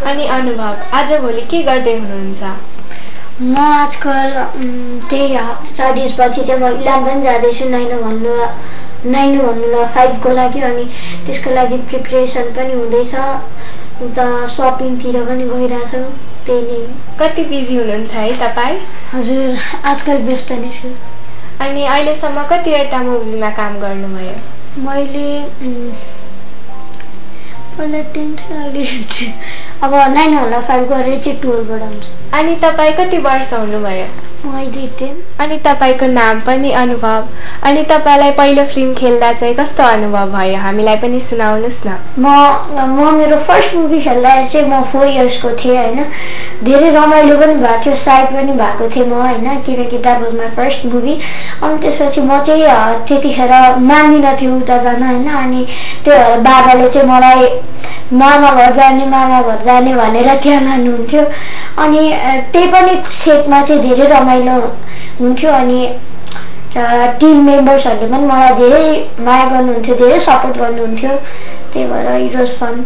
अनि अनुभव आजभोलि के गर्दै हुनुहुन्छ? म आजकल त्यही स्टडिज पछि चाहिँ म 11 जाँदैछु 9 को लागि अनि त्यसको लागि प्रिपरेसन पनि हुँदैछ उता शपिङतिर पनि गइरहेछु त्यही नै। कति बिजी हुनुहुन्छ है तपाईँ? हजुर आजकल व्यस्त नै छु। अनि अहिलेसम्म कतिवटा मुभीमा काम गर्नुभयो? मैले पहिला 10 अहिले अब 905 गरेर चाहिँ 12 बाट हुन्छ। अनि तपाईँ कति वर्ष हुनुभयो? मैले 10। अनि तपाईँको नाम पनि अनुभव। अनि तपाईँलाई पहिलो फिल्म खेल्दा चाहिँ कस्तो अनुभव भयो हामीलाई पनि सुनाउनुहोस् न। म मेरो फर्स्ट मुभी खेल्दा चाहिँ म 4 इयर्सको थिएँ हैन। धेरै रमाइलो पनि भएको थियो साइड पनि भएको थिएँ म हैन किनकि that was my first movie. अनि त्यसपछि म चाहिँ त्यतिखेर मान्दिनँ थियो उता जान हैन अनि त्यो बाबाले चाहिँ मलाई मामा घर जाने भनेर त्यहाँ लानुहुन्थ्यो अनि त्यही पनि सेटमा चाहिँ धेरै रमाइलो हुन्थ्यो अनि टिम मेम्बर्सहरूले पनि मलाई धेरै माया गर्नुहुन्थ्यो धेरै सपोर्ट गर्नुहुन्थ्यो त्यही भएर इट वाज फन।